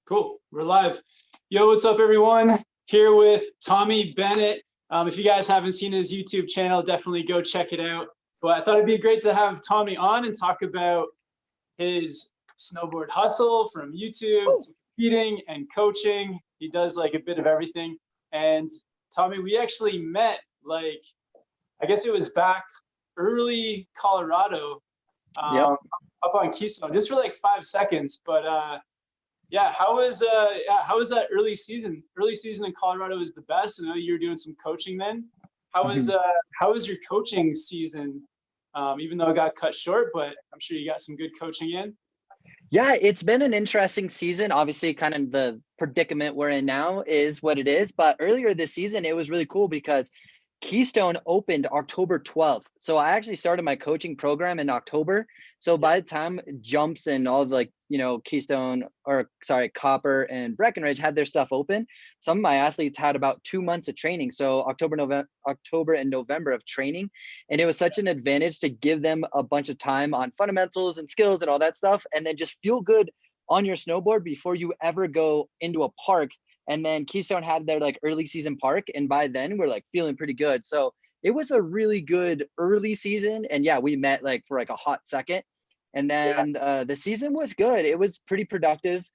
Cool. We're live. Yo, what's up, everyone? Here with Tommie Bennett. If you guys haven't seen his YouTube channel, definitely go check it out. But I thought it'd be great to have Tommie on and talk about his snowboard hustle from YouTube to competing and coaching. He does like a bit of everything. And Tommie, we actually met like, I guess it was back early Colorado, up on Keystone, just for like 5 seconds. But yeah, how was that early season? Early season in Colorado is the best. I know you were doing some coaching then. How was your coaching season? Even though it got cut short, but I'm sure you got some good coaching in. Yeah, it's been an interesting season. Obviously, kind of the predicament we're in now is what it is. But earlier this season, it was really cool because Keystone opened October 12th. So I actually started my coaching program in October. So by the time jumps and all of Keystone, or sorry, Copper and Breckenridge had their stuff open, some of my athletes had about 2 months of training. So October and November of training. And it was such an advantage to give them a bunch of time on fundamentals and skills and all that stuff. And then just feel good on your snowboard before you ever go into a park. And then Keystone had their like early season park. And by then we're like feeling pretty good. So it was a really good early season. And yeah, we met like for like a hot second. And then the season was good. It was pretty productive.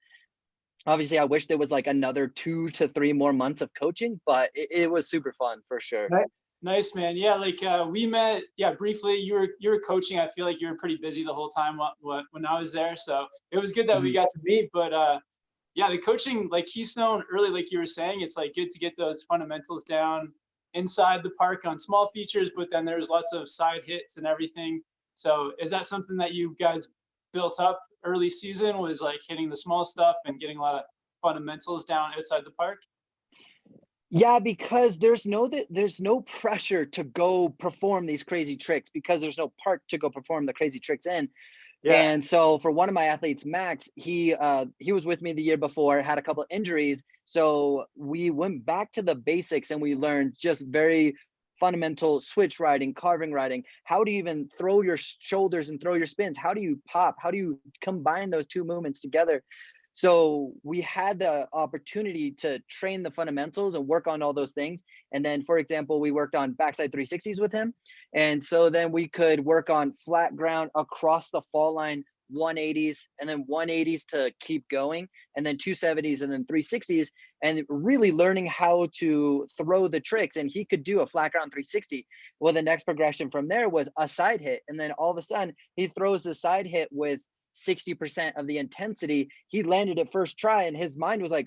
Obviously, I wish there was like another 2 to 3 more months of coaching, but it was super fun for sure. Nice, man. Yeah, like we met, briefly. You were coaching. I feel like you were pretty busy the whole time when I was there. So it was good that we got to meet. But yeah, the coaching, like Keystone early, like you were saying, it's like good to get those fundamentals down inside the park on small features, but then there's lots of side hits and everything. So is that something that you guys built up early season, was like hitting the small stuff and getting a lot of fundamentals down outside the park? Yeah, because there's no pressure to go perform these crazy tricks because there's no park to go perform the crazy tricks in. Yeah. And so for one of my athletes, Max, he was with me the year before, had a couple of injuries. So we went back to the basics and we learned just very fundamental switch riding, carving riding. How do you even throw your shoulders and throw your spins? How do you pop? How do you combine those two movements together? So we had the opportunity to train the fundamentals and work on all those things. And then, for example, we worked on backside 360s with him. And so then we could work on flat ground across the fall line, 180s, and then 180s to keep going, and then 270s, and then 360s, and really learning how to throw the tricks. And he could do a flat ground 360. Well, the next progression from there was a side hit. And then all of a sudden he throws the side hit with 60% of the intensity. He landed it first try and his mind was like,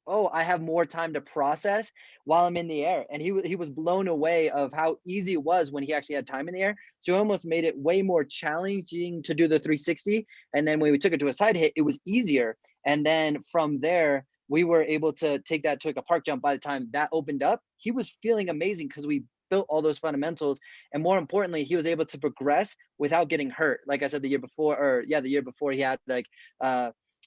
oh, I have more time to process while I'm in the air. And he was blown away of how easy it was when he actually had time in the air. So he almost made it way more challenging to do the 360. And then when we took it to a side hit, it was easier. And then from there, we were able to take that to like a park jump. By the time that opened up, he was feeling amazing because we built all those fundamentals. And more importantly, he was able to progress without getting hurt. Like I said, the year before he had like,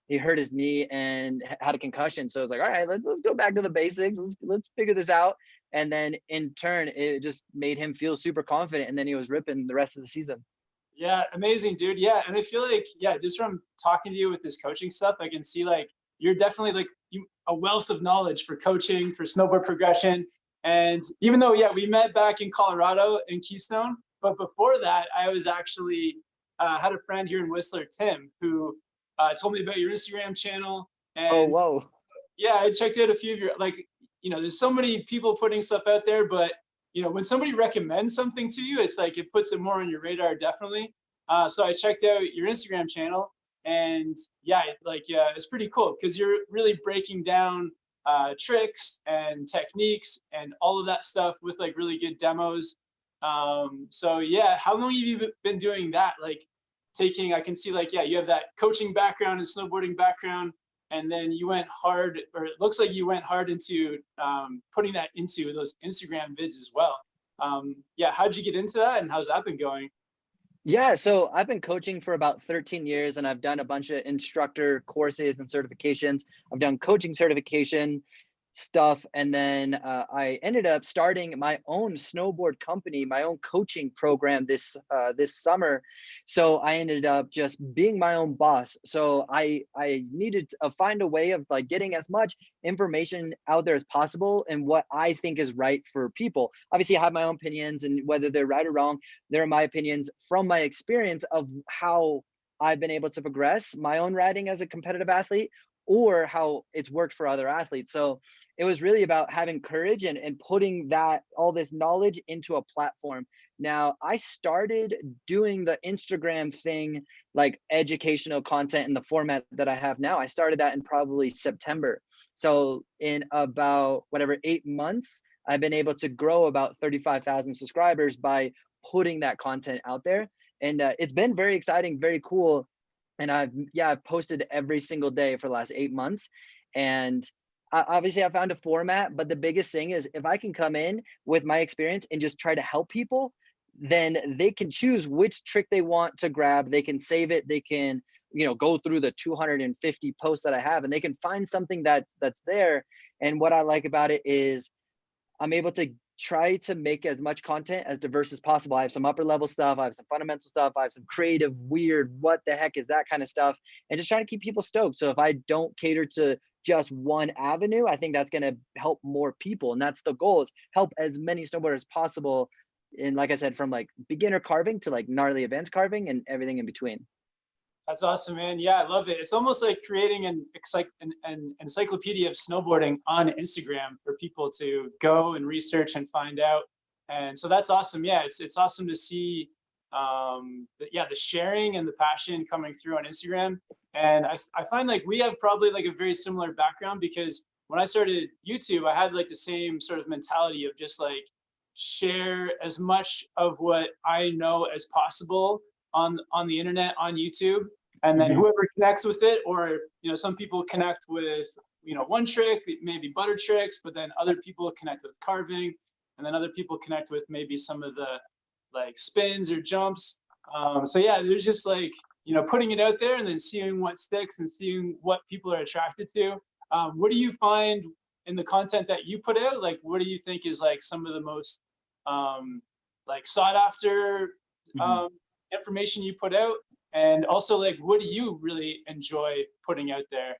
he hurt his knee and had a concussion. So it was like, all right, let's go back to the basics. Let's figure this out. And then in turn, it just made him feel super confident. And then he was ripping the rest of the season. Yeah, amazing, dude. Yeah, and I feel like, just from talking to you with this coaching stuff, I can see like you're definitely like a wealth of knowledge for coaching, for snowboard progression. And even though, we met back in Colorado in Keystone, but before that, I was actually had a friend here in Whistler, Tim, who told me about your Instagram channel. And oh, whoa. Yeah, I checked out a few of your, like, there's so many people putting stuff out there, but when somebody recommends something to you, it's like it puts it more on your radar, definitely. So I checked out your Instagram channel, and it's pretty cool because you're really breaking down tricks and techniques and all of that stuff with like really good demos. So yeah, how long have you been doing that? Like I can see like, you have that coaching background and snowboarding background, and then you went hard, or it looks like you went hard into putting that into those Instagram vids as well. How'd you get into that, and how's that been going? Yeah, so I've been coaching for about 13 years and I've done a bunch of instructor courses and certifications. I've done coaching certification, stuff. And then I ended up starting my own snowboard company, my own coaching program this summer. So I ended up just being my own boss. So I needed to find a way of like getting as much information out there as possible and what I think is right for people. Obviously, I have my own opinions, and whether they're right or wrong, they're my opinions from my experience of how I've been able to progress my own riding as a competitive athlete, or how it's worked for other athletes. So it was really about having courage and putting that all this knowledge into a platform. Now I started doing the Instagram thing, like educational content in the format that I have now. I started that in probably September. So in about whatever 8 months, I've been able to grow about 35,000 subscribers by putting that content out there. And it's been very exciting, very cool. And I've posted every single day for the last 8 months. And obviously I found a format, but the biggest thing is if I can come in with my experience and just try to help people, then they can choose which trick they want to grab. They can save it. They can, go through the 250 posts that I have, and they can find something that's there. And what I like about it is I'm able to try to make as much content as diverse as possible. I have some upper level stuff, I have some fundamental stuff, I have some creative, weird, what the heck is that kind of stuff, and just trying to keep people stoked. So if I don't cater to just one avenue, I think that's going to help more people. And that's the goal, is help as many snowboarders as possible. And like I said, from like beginner carving to like gnarly advanced carving and everything in between. That's awesome, man. Yeah, I love it. It's almost like creating an encyclopedia of snowboarding on Instagram for people to go and research and find out. And so that's awesome. Yeah, it's awesome to see the sharing and the passion coming through on Instagram. And I find like we have probably like a very similar background, because when I started YouTube, I had like the same sort of mentality of just like share as much of what I know as possible on the internet, on YouTube. And then whoever connects with it, or some people connect with one trick, maybe butter tricks, but then other people connect with carving, and then other people connect with maybe some of the like spins or jumps. So yeah, there's just like putting it out there and then seeing what sticks and seeing what people are attracted to. What do you find in the content that you put out? Like, what do you think is like some of the most like sought after information you put out? And also, like, what do you really enjoy putting out there?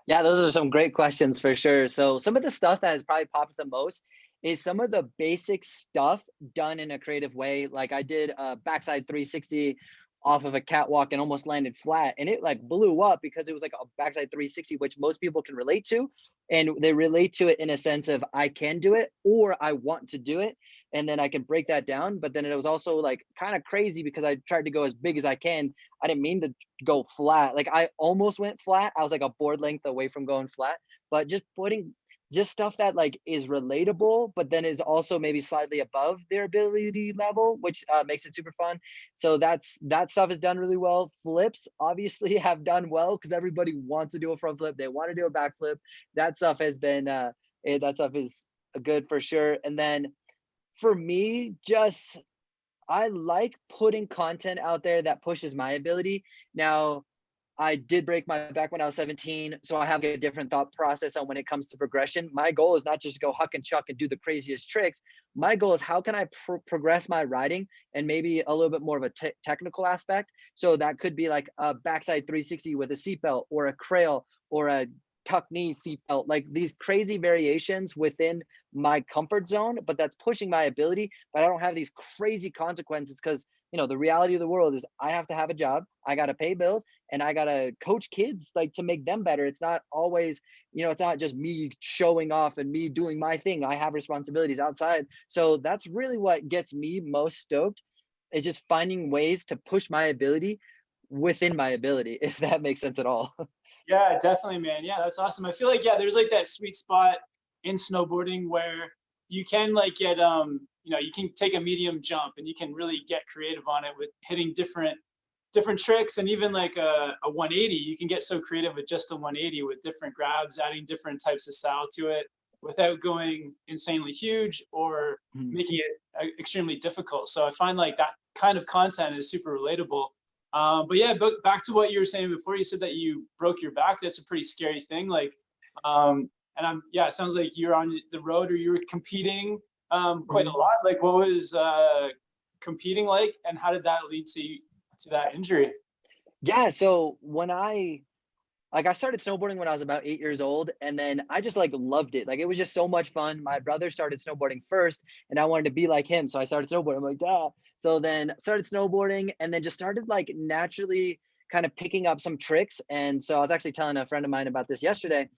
Yeah, those are some great questions for sure. So some of the stuff that has probably popped the most is some of the basic stuff done in a creative way. Like I did a backside 360 off of a catwalk and almost landed flat, and it like blew up because it was like a backside 360, which most people can relate to. And they relate to it in a sense of I can do it or I want to do it. And then I can break that down. But then it was also like kind of crazy because I tried to go as big as I can. I didn't mean to go flat. Like I almost went flat. I was like a board length away from going flat, but just putting just stuff that like is relatable, but then is also maybe slightly above their ability level, which makes it super fun. So that stuff is done really well. Flips obviously have done well because everybody wants to do a front flip. They want to do a back flip. That stuff has been, that stuff is good for sure. And then for me, just, I like putting content out there that pushes my ability. Now, I did break my back when I was 17, so I have a different thought process on when it comes to progression. My goal is not just go huck and chuck and do the craziest tricks. My goal is how can I progress my riding and maybe a little bit more of a technical aspect. So that could be like a backside 360 with a seatbelt, or a crail, or a tuck knee seatbelt, like these crazy variations within my comfort zone, but that's pushing my ability. But I don't have these crazy consequences because the reality of the world is I have to have a job, I got to pay bills, and I got to coach kids like to make them better. It's not always, it's not just me showing off and me doing my thing. I have responsibilities outside. So that's really what gets me most stoked, is just finding ways to push my ability within my ability, if that makes sense at all. Yeah, definitely, man. Yeah, that's awesome. I feel like, yeah, there's like that sweet spot in snowboarding where you can like get you can take a medium jump and you can really get creative on it with hitting different tricks. And even like a 180, you can get so creative with just a 180 with different grabs, adding different types of style to it without going insanely huge or making it extremely difficult. So I find like that kind of content is super relatable. But yeah, back to what you were saying before, you said that you broke your back. That's a pretty scary thing. Like And yeah, it sounds like you're on the road or you were competing quite a Mhm. lot. Like what was competing like, and how did that lead to that injury? Yeah, so when I started snowboarding when I was about 8 years old, and then I just like loved it. Like it was just so much fun. My brother started snowboarding first, and I wanted to be like him, so I started snowboarding. I'm like, ah. So then started snowboarding, and then just started like naturally kind of picking up some tricks. And so I was actually telling a friend of mine about this yesterday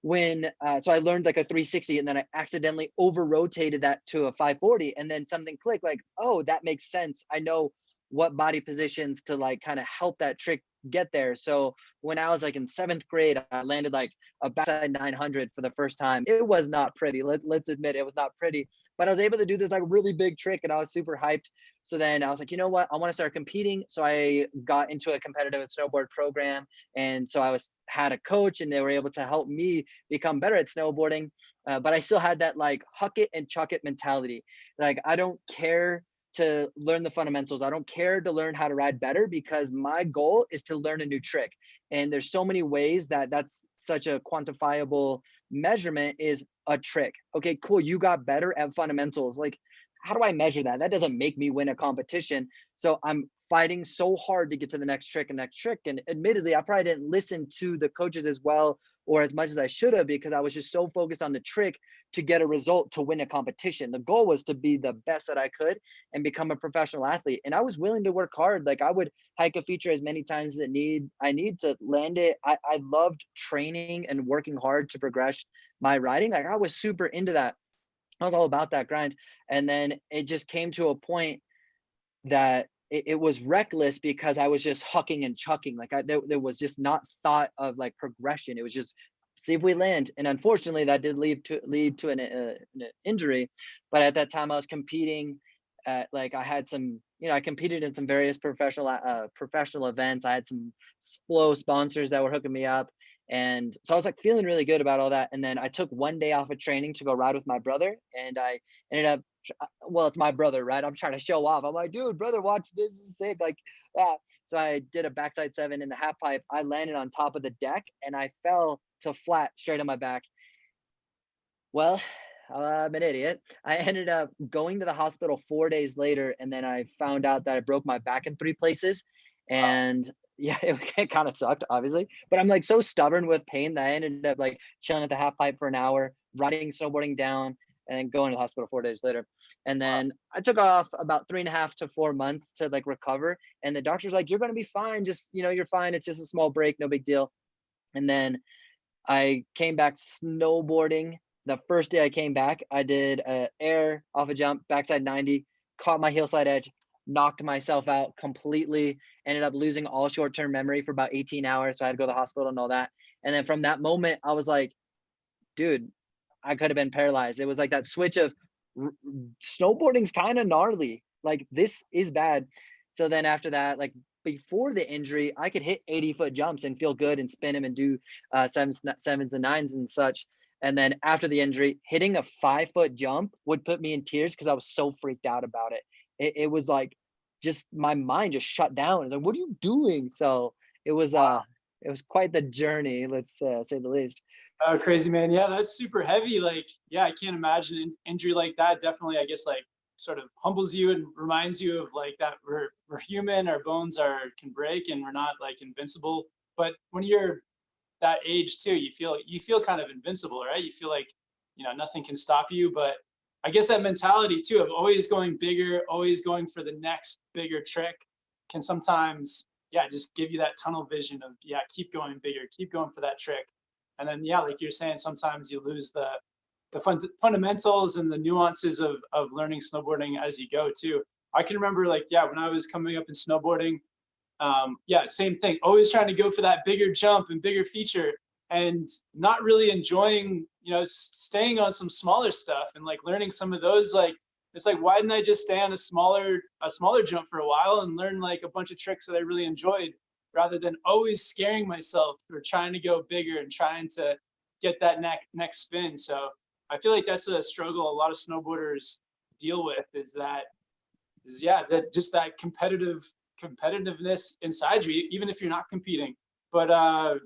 when so I learned like a 360, and then I accidentally over rotated that to a 540, and then something clicked like, oh, that makes sense. I know what body positions to like kind of help that trick get there. So when I was like in 7th grade, I landed like a backside 900 for the first time. It was not pretty. Let's admit it was not pretty, but I was able to do this like really big trick, and I was super hyped. So then I was like, you know what? I want to start competing. So I got into a competitive snowboard program, and so I was had a coach, and they were able to help me become better at snowboarding. But I still had that like huck it and chuck it mentality. Like I don't care to learn the fundamentals. I don't care to learn how to ride better, because my goal is to learn a new trick. And there's so many ways that that's such a quantifiable measurement is a trick. Okay, cool. You got better at fundamentals. Like, how do I measure that? That doesn't make me win a competition. So I'm fighting so hard to get to the next trick and next trick. And admittedly, I probably didn't listen to the coaches as well or as much as I should have, because I was just so focused on the trick to get a result to win a competition. The goal was to be the best that I could and become a professional athlete. And I was willing to work hard. Like I would hike a feature as many times as I need to land it. I loved training and working hard to progress my riding. Like I was super into that. I was all about that grind. And then it just came to a point that it was reckless, because I was just hucking and chucking. Like there was just not thought of like progression. It was just see if we land. And unfortunately, that did lead to an injury. But at that time, I was competing. Like I had some, I competed in some various professional events. I had some flow sponsors that were hooking me up, and so I was like feeling really good about all that. And then I took one day off of training to go ride with my brother, and I ended up well, it's my brother, right? I'm trying to show off. I'm like, dude, brother, watch this. This is sick. Like, yeah. So I did a backside 7 in the half pipe. I landed on top of the deck, and I fell to flat straight on my back. Well, I'm an idiot. I ended up going to the hospital 4 days later, and then I found out that I broke my back in 3 places. And yeah, it kind of sucked, obviously. But I'm like so stubborn with pain that I ended up like chilling at the half pipe for an hour, riding snowboarding down, and then going to the hospital 4 days later. And then I took off about 3.5 to 4 months to like recover. And the doctor's like, you're gonna be fine. Just, you're fine. It's just a small break, no big deal. And then I came back snowboarding. The first day I came back, I did a air off a jump, backside 90, caught my heel slide edge, knocked myself out completely, ended up losing all short-term memory for about 18 hours. So I had to go to the hospital and all that. And then from that moment, I was like, dude, I could have been paralyzed. It was like that switch of snowboarding's kind of gnarly. Like this is bad. So then after that, like before the injury, I could hit 80-foot jumps and feel good and spin them and do sevens and nines and such. And then after the injury, hitting a 5-foot jump would put me in tears because I was so freaked out about it. It was like just my mind just shut down. It's like, what are you doing? So it was quite the journey, let's say the least. Oh, crazy, man. Yeah, that's super heavy. Like, yeah, I can't imagine an injury like that. Definitely, I guess, like sort of humbles you and reminds you of like that we're human, our bones can break and we're not like invincible. But when you're that age too, you feel kind of invincible, right? You feel like, nothing can stop you. But I guess that mentality too of always going bigger, always going for the next bigger trick can sometimes, yeah, just give you that tunnel vision of, yeah, keep going bigger, keep going for that trick. And then, yeah, like you're saying, sometimes you lose the fundamentals and the nuances of learning snowboarding as you go too. I can remember, like, yeah, when I was coming up in snowboarding, yeah, same thing, always trying to go for that bigger jump and bigger feature, and not really enjoying, staying on some smaller stuff and like learning some of those. Like, it's like, why didn't I just stay on a smaller jump for a while and learn like a bunch of tricks that I really enjoyed, rather than always scaring myself or trying to go bigger and trying to get that next spin. So I feel like that's a struggle a lot of snowboarders deal with, is yeah, that just that competitiveness inside you, even if you're not competing. But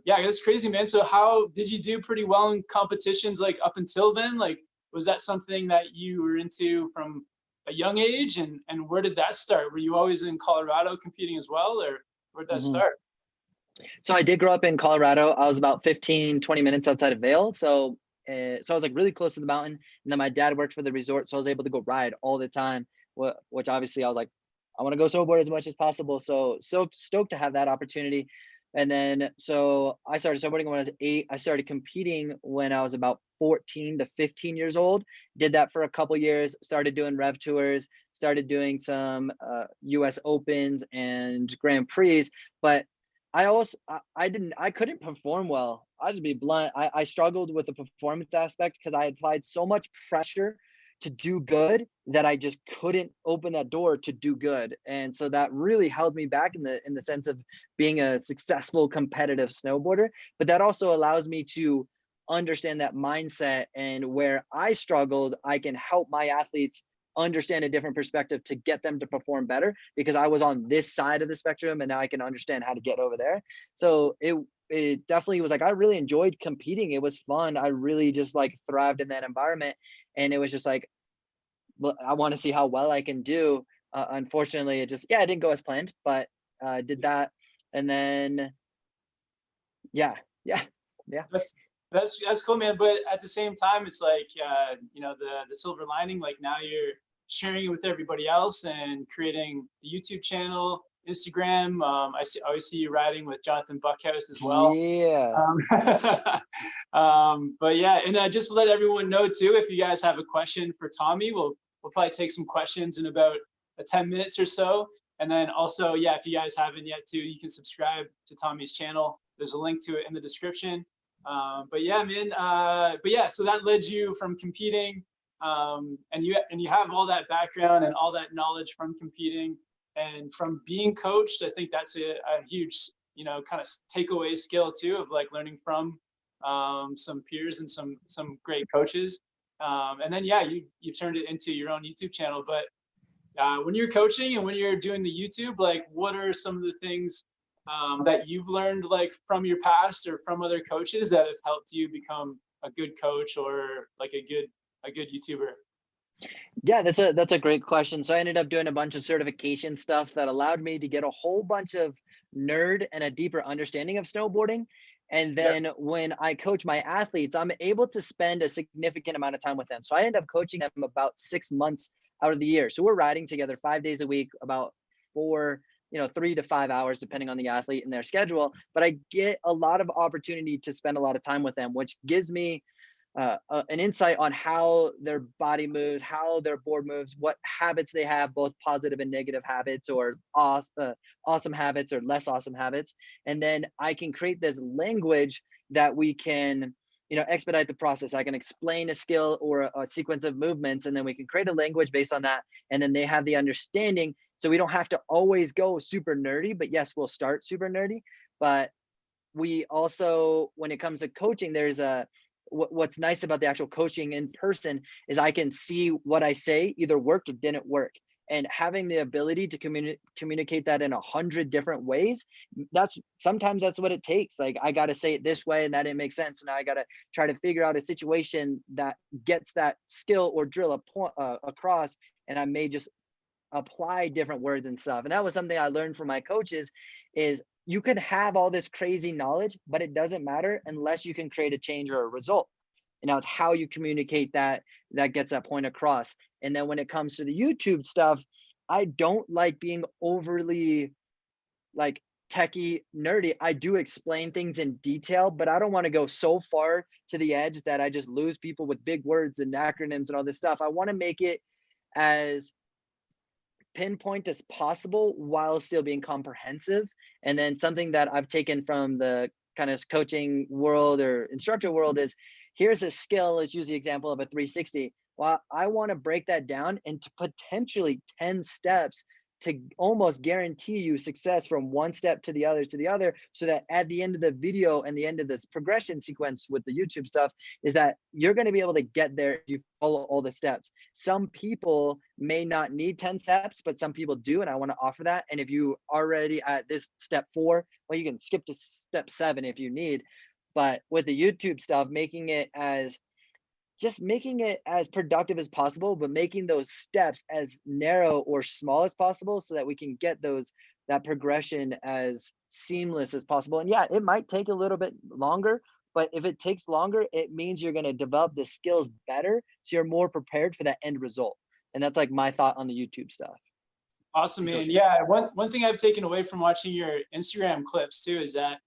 yeah, that's crazy, man. So how did you do pretty well in competitions like up until then? Like, was that something that you were into from a young age? And where did that start? Were you always in Colorado competing as well, or where did that Mhm. start? So I did grow up in Colorado. I was about 15, 20 minutes outside of Vail. So I was like really close to the mountain. And then my dad worked for the resort. So I was able to go ride all the time, which obviously I was like, I want to go snowboard as much as possible. So stoked to have that opportunity. And then, so I started snowboarding when I was 8. I started competing when I was about 14 to 15 years old. Did that for a couple years, started doing rev tours, started doing some US Opens and Grand Prix. But I couldn't perform well. I'll just be blunt. I struggled with the performance aspect because I applied so much pressure to do good that I just couldn't open that door to do good. And so that really held me back in the sense of being a successful competitive snowboarder. But that also allows me to understand that mindset, and where I struggled, I can help my athletes understand a different perspective to get them to perform better, because I was on this side of the spectrum and now I can understand how to get over there. So it definitely was like, I really enjoyed competing. It was fun. I really just like thrived in that environment. And it was just like, well, I want to see how well I can do. Unfortunately, it didn't go as planned, but did that. And then, yeah, yeah, yeah. That's cool, man. But at the same time, it's like you know, the silver lining. Like now you're sharing it with everybody else and creating the YouTube channel, Instagram. I always see you riding with Jonathan Buckhouse as well. Yeah. But yeah, and just to let everyone know too, if you guys have a question for Tommie, we'll probably take some questions in about 10 minutes or so. And then also, yeah, if you guys haven't yet too, you can subscribe to Tommie's channel. There's a link to it in the description. But yeah, man. But yeah, so that led you from competing, and you have all that background and all that knowledge from competing and from being coached. I think that's a huge, you know, kind of takeaway skill too, of like learning from some peers and some great coaches. And then yeah, you turned it into your own YouTube channel. But when you're coaching and when you're doing the YouTube, like what are some of the things that you've learned like from your past or from other coaches that have helped you become a good coach or like a good YouTuber? Yeah, that's a great question. So I ended up doing a bunch of certification stuff that allowed me to get a whole bunch of nerd and a deeper understanding of snowboarding. And Yep. then when I coach my athletes, I'm able to spend a significant amount of time with them. So I end up coaching them about 6 months out of the year. So we're riding together 5 days a week, about 3 to 5 hours, depending on the athlete and their schedule. But I get a lot of opportunity to spend a lot of time with them, which gives me an insight on how their body moves, how their board moves, what habits they have, both positive and negative habits, or awesome habits or less awesome habits. And then I can create this language that we can, expedite the process. I can explain a skill or a sequence of movements, and then we can create a language based on that. And then they have the understanding. So we don't have to always go super nerdy, but yes, we'll start super nerdy. But we also, when it comes to coaching, there's what's nice about the actual coaching in person is I can see what I say either worked or didn't work. And having the ability to communicate that in 100 different ways, sometimes that's what it takes. Like, I got to say it this way and that didn't make sense. So now I got to try to figure out a situation that gets that skill or drill across. And I may just apply different words and stuff. And that was something I learned from my coaches is you can have all this crazy knowledge, but it doesn't matter unless you can create a change or a result. And now it's how you communicate that gets that point across. And then when it comes to the YouTube stuff, I don't like being overly like techie nerdy. I do explain things in detail, but I don't want to go so far to the edge that I just lose people with big words and acronyms and all this stuff. I want to make it as pinpoint as possible while still being comprehensive. And then something that I've taken from the kind of coaching world or instructor world is, here's a skill. Let's use the example of a 360. Well, I want to break that down into potentially 10 steps to almost guarantee you success from one step to the other, so that at the end of the video and the end of this progression sequence with the YouTube stuff is that you're going to be able to get there if you follow all the steps. Some people may not need 10 steps, but some people do, and I want to offer that. And if you already at this step 4, well, you can skip to step 7 if you need. But with the YouTube stuff, making it as productive as possible, but making those steps as narrow or small as possible so that we can get that progression as seamless as possible. And yeah, it might take a little bit longer, but if it takes longer, it means you're going to develop the skills better, so you're more prepared for that end result. And that's like my thought on the YouTube stuff. Awesome, man. Yeah, one thing I've taken away from watching your Instagram clips too is that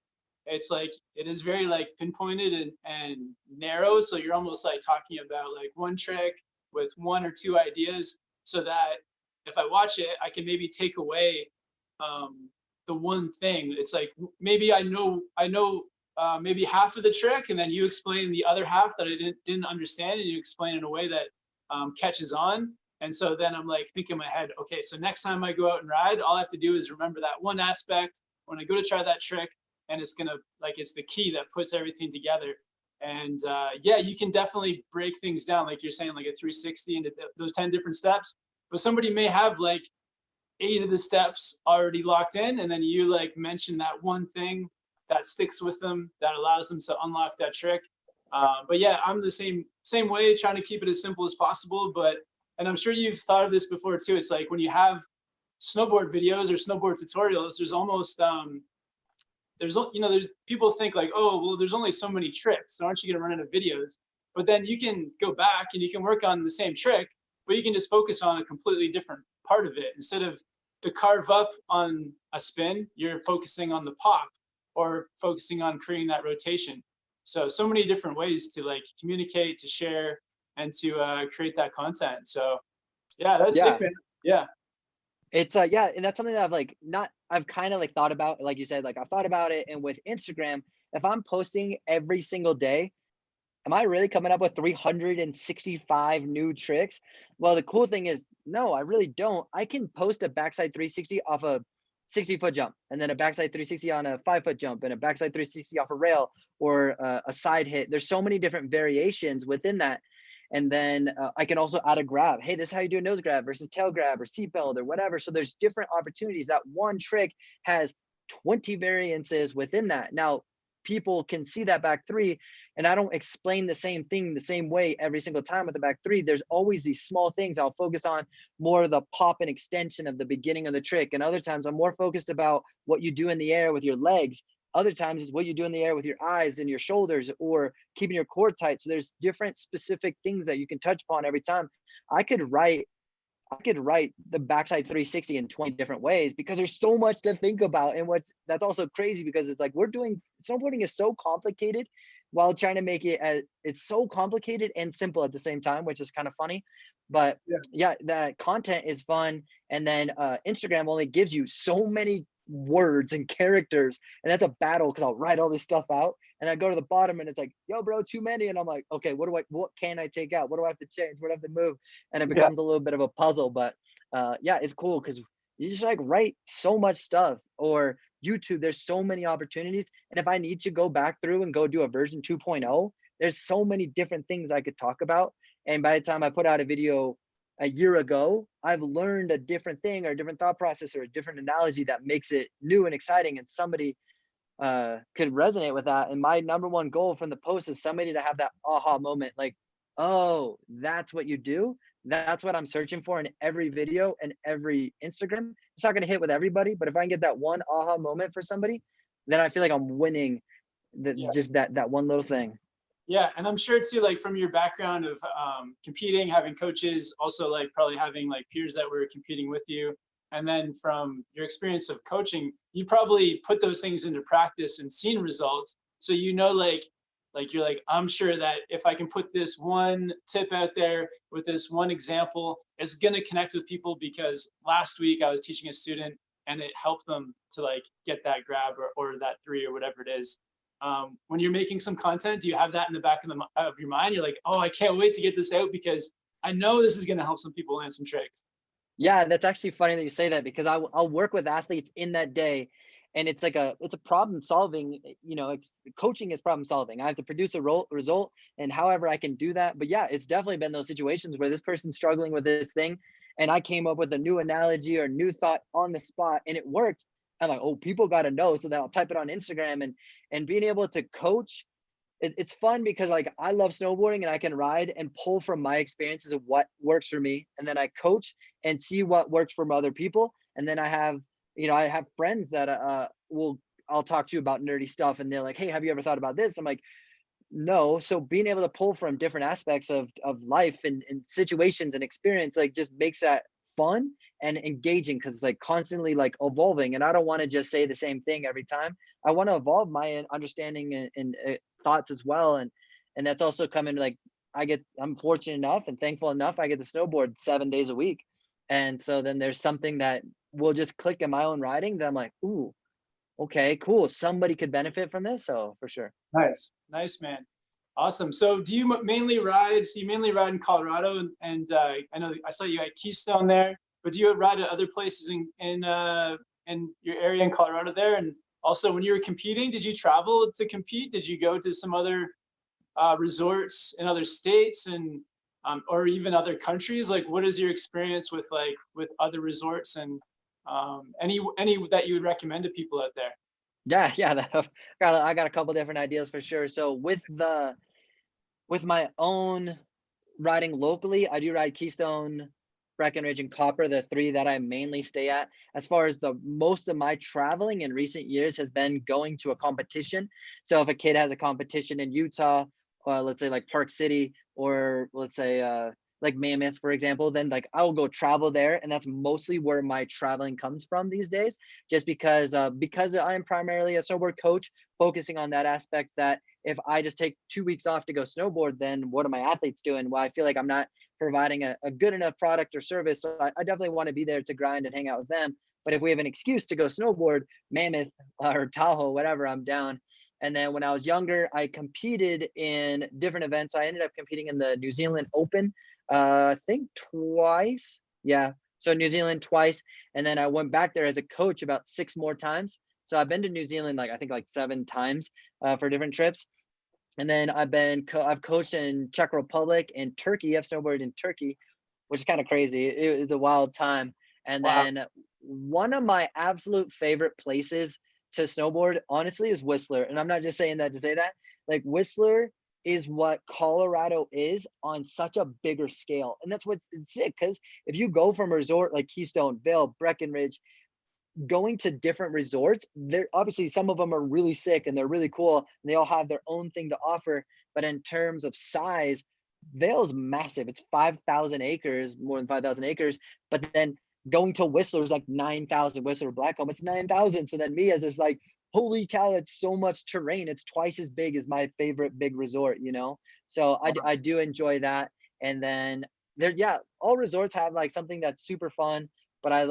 it's like it is very like pinpointed and narrow, so you're almost like talking about like one trick with 1 or 2 ideas, so that if I watch it I can maybe take away the one thing. It's like maybe I know maybe half of the trick, and then you explain the other half that I didn't understand, and you explain in a way that catches on. And so then I'm like thinking in my head, okay, so next time I go out and ride, all I have to do is remember that one aspect when I go to try that trick, and it's gonna, like, it's the key that puts everything together. And yeah, you can definitely break things down, like you're saying, like a 360 into those 10 different steps. But somebody may have like 8 of the steps already locked in, and then you like mention that one thing that sticks with them, that allows them to unlock that trick. But yeah, I'm the same way, trying to keep it as simple as possible. But, and I'm sure you've thought of this before too, it's like when you have snowboard videos or snowboard tutorials, there's almost there's people think like, oh well, there's only so many tricks, so aren't you going to run out of videos? But then you can go back and you can work on the same trick, but you can just focus on a completely different part of it. Instead of the carve up on a spin, you're focusing on the pop, or focusing on creating that rotation. So many different ways to like communicate, to share, and to create that content. So yeah, that's sick, man. Yeah. It's yeah, and that's something that I've kind of like thought about, like you said, like I've thought about it. And with Instagram, if I'm posting every single day, am I really coming up with 365 new tricks? Well, the cool thing is, no, I really don't. I can post a backside 360 off a 60-foot jump, and then a backside 360 on a 5-foot jump, and a backside 360 off a rail, or a side hit. There's so many different variations within that. And then I can also add a grab. Hey, this is how you do a nose grab versus tail grab or seatbelt or whatever. So there's different opportunities. That one trick has 20 variances within that. Now, people can see that back 3, and I don't explain the same thing the same way every single time with the back 3. There's always these small things. I'll focus on more of the pop and extension of the beginning of the trick. And other times I'm more focused about what you do in the air with your legs. Other times is what you do in the air with your eyes and your shoulders, or keeping your core tight. So there's different specific things that you can touch upon every time. I could write the backside 360 in 20 different ways, because there's so much to think about. And that's also crazy, because it's like snowboarding is so complicated, while trying to make it it's so complicated and simple at the same time, which is kind of funny. But yeah, that content is fun. And then Instagram only gives you so many words and characters, and that's a battle, because I'll write all this stuff out and I go to the bottom and it's like, yo bro, too many. And I'm like, okay, what can I take out? What do I have to change? What do I have to move? And it becomes a little bit of a puzzle. But yeah, it's cool because you just like write so much stuff. Or YouTube, there's so many opportunities, and if I need to go back through and go do a version 2.0, there's so many different things I could talk about. And by the time I put out a video a year ago, I've learned a different thing, or a different thought process, or a different analogy that makes it new and exciting, and somebody could resonate with that. And my number one goal from the post is somebody to have that aha moment, like, oh, that's what you do. That's what I'm searching for in every video and every Instagram. It's not going to hit with everybody, but if I can get that one aha moment for somebody, then I feel like I'm winning just that one little thing. Yeah, and I'm sure too, like from your background of competing, having coaches, also like probably having like peers that were competing with you, and then from your experience of coaching, you probably put those things into practice and seen results. So like you're like, I'm sure that if I can put this one tip out there with this one example, it's gonna connect with people, because last week I was teaching a student and it helped them to like get that grab or that 3 or whatever it is. When you're making some content, do you have that in the back of your mind? You're like, oh, I can't wait to get this out, because I know this is going to help some people land some tricks. Yeah, that's actually funny that you say that because I'll work with athletes in that day, and it's a problem solving. Coaching is problem solving. I have to produce a result, and however I can do that. But yeah, it's definitely been those situations where this person's struggling with this thing, and I came up with a new analogy or new thought on the spot, and it worked. I'm like, oh, people got to know, so then I'll type it on Instagram, and being able to coach it's fun because like I love snowboarding and I can ride and pull from my experiences of what works for me, and then I coach and see what works for other people. And then I have friends that will I'll talk to about nerdy stuff, and they're like, hey, have you ever thought about this? I'm like, no. So being able to pull from different aspects of life and situations and experience like just makes that fun and engaging because it's like constantly like evolving, and I don't want to just say the same thing every time. I want to evolve my understanding and thoughts as well, and that's also coming like I'm fortunate enough and thankful enough I get to snowboard 7 days a week, and so then there's something that will just click in my own riding that I'm like, ooh, okay, cool, somebody could benefit from this, so for sure. Nice, nice, man. Awesome. So do you mainly ride? So you mainly ride in Colorado, and I know I saw you at Keystone there, but do you ride at other places in your area in Colorado there? And also, when you were competing, did you travel to compete? Did you go to some other resorts in other states and or even other countries? Like, what is your experience with with other resorts and any that you would recommend to people out there? Yeah, yeah, I got a couple different ideas for sure. So with my own riding locally, I do ride Keystone, Breckenridge, and Copper, the three that I mainly stay at. As far as the most of my traveling in recent years has been going to a competition. So if a kid has a competition in Utah, let's say like Park City, or let's say like Mammoth, for example, then like I will go travel there, and that's mostly where my traveling comes from these days. Just because I'm primarily a snowboard coach, focusing on that aspect. That if I just take 2 weeks off to go snowboard, then what are my athletes doing? Well, I feel like I'm not providing a good enough product or service. So I definitely want to be there to grind and hang out with them. But if we have an excuse to go snowboard, Mammoth or Tahoe, whatever, I'm down. And then when I was younger, I competed in different events. I ended up competing in the New Zealand Open, I think twice. Yeah. So New Zealand twice. And then I went back there as a coach about 6 more times. So I've been to New Zealand, like I think like 7 times for different trips. And then I've coached in Czech Republic and Turkey. I've snowboarded in Turkey, which is kind of crazy. It was a wild time. And Wow. then one of my absolute favorite places to snowboard, honestly, is Whistler. And I'm not just saying that to say that. Like Whistler is what Colorado is on such a bigger scale. And that's what's sick. Because if you go from a resort like Keystone, Vail, Breckenridge, going to different resorts, they're obviously some of them are really sick and they're really cool and they all have their own thing to offer. But in terms of size, Vail's massive. It's 5,000 acres, more than 5,000 acres. But then going to Whistler is like 9,000. Whistler Blackcomb, it's 9,000. So then me as this like, holy cow, it's so much terrain. It's twice as big as my favorite big resort, you know? So I do enjoy that. And then yeah, all resorts have like something that's super fun. But I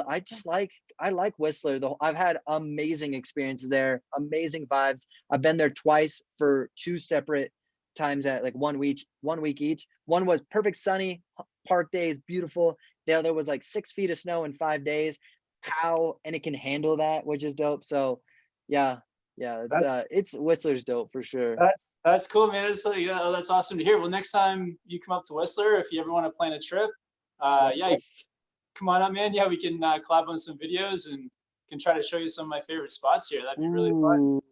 like Whistler. I've had amazing experiences there, amazing vibes. I've been there twice for 2 separate times at like 1 week each. One was perfect sunny park days, beautiful. The other was like 6 feet of snow in 5 days. And it can handle that, which is dope. So yeah, yeah, That's it's Whistler's dope for sure. that's cool, man. It's like, oh, that's awesome to hear. Well, next time you come up to Whistler, if you ever want to plan a trip, yeah, Yes. come on up, man. Yeah, we can collab on some videos and can try to show you some of my favorite spots here. That'd be really fun. Ooh.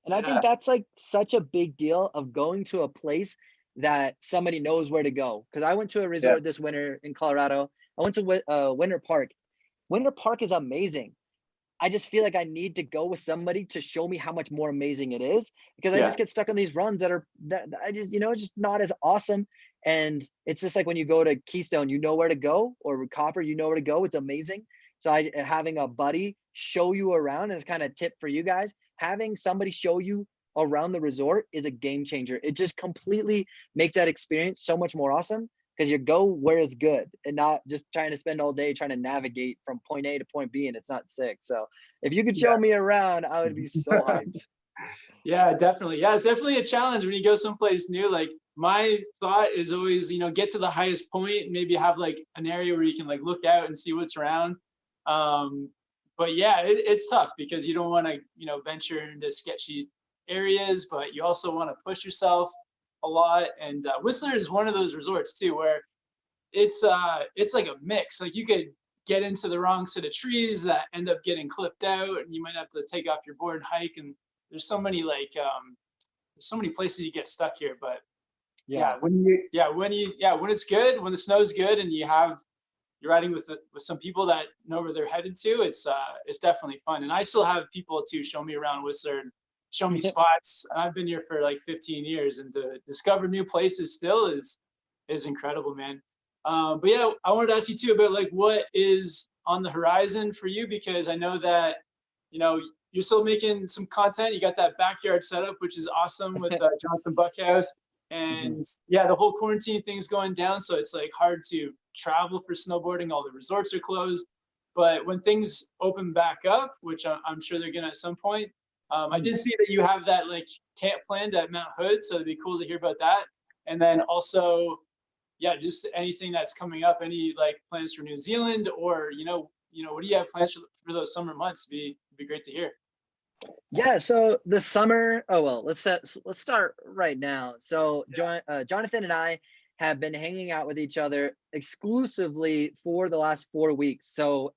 And I think Yeah, that's like such a big deal of going to a place that somebody knows where to go. Because I went to a yeah, resort this winter in Colorado. I went to Winter Park. Winter Park is amazing. I just feel like I need to go with somebody to show me how much more amazing it is, because I yeah, just get stuck on these runs that I just, just not as awesome. And it's just like when you go to Keystone, you know where to go, or Copper, you know where to go. It's amazing. So having a buddy show you around is kind of tip for you guys. Having somebody show you around the resort is a game changer. It just completely makes that experience so much more awesome because you go where it's good and not just trying to spend all day trying to navigate from point A to point B and it's not sick. So if you could show me around, I would be so yeah. hyped. Yeah, definitely. Yeah, it's definitely a challenge when you go someplace new. Like my thought is always, get to the highest point, maybe have like an area where you can like look out and see what's around. Um, but yeah, it's tough because you don't want to, venture into sketchy areas, but you also want to push yourself a lot. And Whistler is one of those resorts too, where it's like a mix. Like you could get into the wrong set of trees that end up getting clipped out, and you might have to take off your board and hike. And there's so many there's so many places you get stuck here. But yeah, when it's good, when the snow's good, and you're riding with some people that know where they're headed to, it's definitely fun. And I still have people to show me around Whistler and show me spots. I've been here for like 15 years, and to discover new places still is incredible, man. But yeah, I wanted to ask you too about like what is on the horizon for you, because I know that you're still making some content. You got that backyard setup, which is awesome, with Jonathan Buckhouse. And yeah, the whole quarantine thing's going down, so it's like hard to travel for snowboarding. All the resorts are closed. But when things open back up, which I'm sure they're gonna at some point, I did see that you have that like camp planned at Mount Hood, so it'd be cool to hear about that. And then also, yeah, just anything that's coming up, any like plans for New Zealand, or what do you have plans for those summer months? Be great to hear. Yeah, so the summer, oh well, let's start right now. So Jonathan and I have been hanging out with each other exclusively for the last 4 weeks. So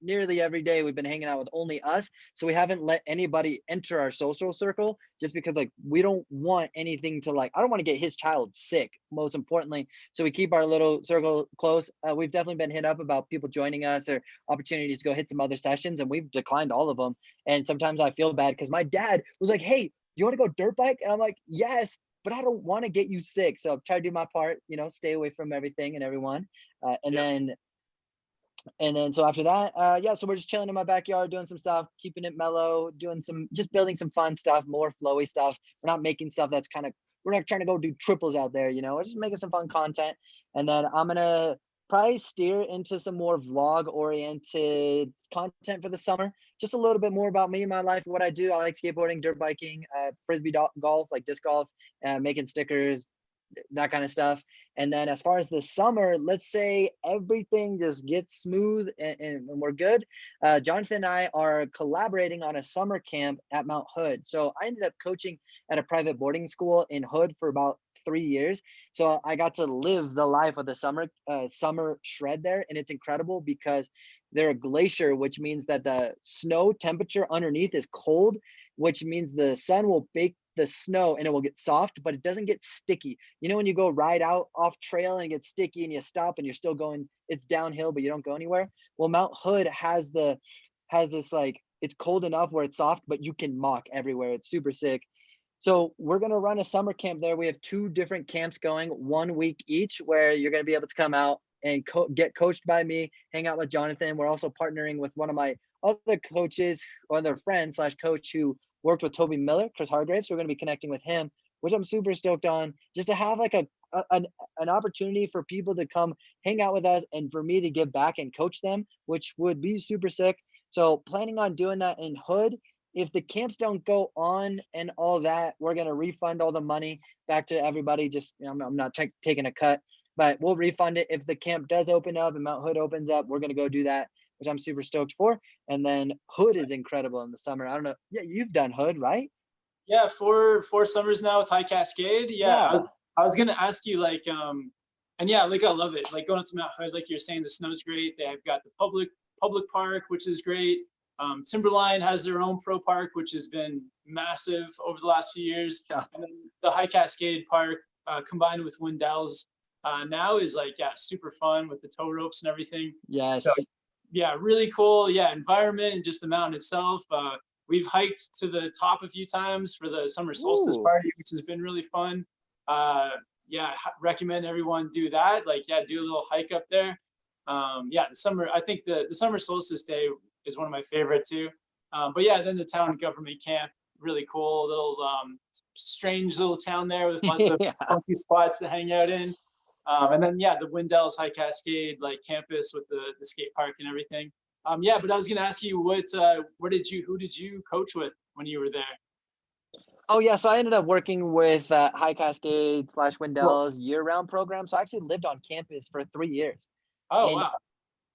nearly every day we've been hanging out with only us. So we haven't let anybody enter our social circle, just because like we don't want anything to I don't want to get his child sick, most importantly. So we keep our little circle close. We've definitely been hit up about people joining us or opportunities to go hit some other sessions, and we've declined all of them. And sometimes I feel bad because my dad was like, "Hey, you want to go dirt bike?" And I'm like, "Yes, but I don't want to get you sick." So I've tried to do my part, stay away from everything and everyone. And then so after that, so we're just chilling in my backyard, doing some stuff, keeping it mellow, just building some fun stuff, more flowy stuff. We're not making stuff we're not trying to go do triples out there, we're just making some fun content. And then I'm gonna probably steer into some more vlog oriented content for the summer. Just a little bit more about me and my life, what I do. I like skateboarding, dirt biking, frisbee golf, like disc golf, making stickers, that kind of stuff. And then as far as the summer, let's say everything just gets smooth and we're good. Jonathan and I are collaborating on a summer camp at Mount Hood. So I ended up coaching at a private boarding school in Hood for about 3 years. So I got to live the life of the summer shred there. And it's incredible because they're a glacier, which means that the snow temperature underneath is cold, which means the sun will bake the snow and it will get soft, but it doesn't get sticky. When you go ride out off trail and it gets sticky and you stop and you're still going, it's downhill, but you don't go anywhere. Well, Mount Hood has this like, it's cold enough where it's soft, but you can mock everywhere. It's super sick. So we're going to run a summer camp there. We have 2 different camps going, 1 week each, where you're going to be able to come out and get coached by me, hang out with Jonathan. We're also partnering with one of my other coaches, or their friend / coach, who worked with Toby Miller, Chris Hargraves. So we're going to be connecting with him, which I'm super stoked on, just to have like an opportunity for people to come hang out with us and for me to give back and coach them, which would be super sick. So planning on doing that in Hood. If the camps don't go on and all that, we're going to refund all the money back to everybody. Just, I'm not taking a cut, but we'll refund it. If the camp does open up and Mount Hood opens up, we're going to go do that, which I'm super stoked for. And then Hood is incredible in the summer. I don't know. Yeah, you've done Hood, right? Yeah, four summers now with High Cascade. Yeah. I was gonna ask you and yeah, like I love it. Like going up to Mount Hood, like you're saying, the snow's great. They've got the public park, which is great. Timberline has their own pro park, which has been massive over the last few years. Yeah. And then the High Cascade Park, combined with Wendell's, now is like, yeah, super fun with the tow ropes and everything. Yes. So yeah, really cool. Yeah, environment and just the mountain itself. We've hiked to the top a few times for the summer solstice party, which has been really fun. Recommend everyone do that. Like, yeah, do a little hike up there. The summer, I think the summer solstice day is one of my favorite too. But yeah, then the town government camp, really cool, little strange little town there with lots of funky spots to hang out in. And then yeah, the Wendell's High Cascade like campus with the skate park and everything. But I was gonna ask you who did you coach with when you were there? Oh yeah, so I ended up working with High Cascade slash Cool. Wendell's year-round program. So I actually lived on campus for 3 years. Oh, And wow.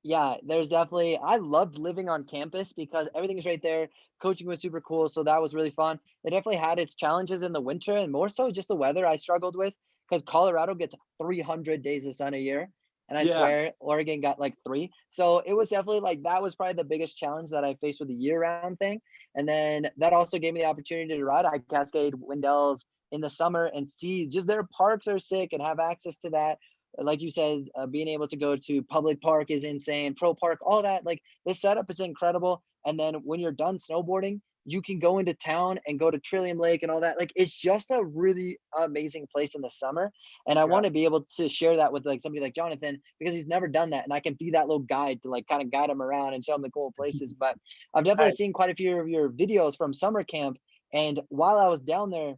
yeah, there's definitely I loved living on campus because everything is right there. Coaching was super cool, so that was really fun. It definitely had its challenges in the winter and more so just the weather I struggled with because Colorado gets 300 days of sun a year. And I Yeah. swear Oregon got like three. So it was definitely like that was probably the biggest challenge that I faced with the year-round thing. And then that also gave me the opportunity to ride High Cascade Wendell's in the summer and see just their parks are sick and have access to that. Like you said, being able to go to public park is insane, pro park, all that. Like the setup is incredible. And then when you're done snowboarding, you can go into town and go to Trillium Lake and all that. Like it's just a really amazing place in the summer. And I Yeah. want to be able to share that with like somebody like Jonathan because he's never done that. And I can be that little guide to like kind of guide him around and show him the cool places. But I've definitely Nice. seen quite a few of your videos from summer camp. And while I was down there,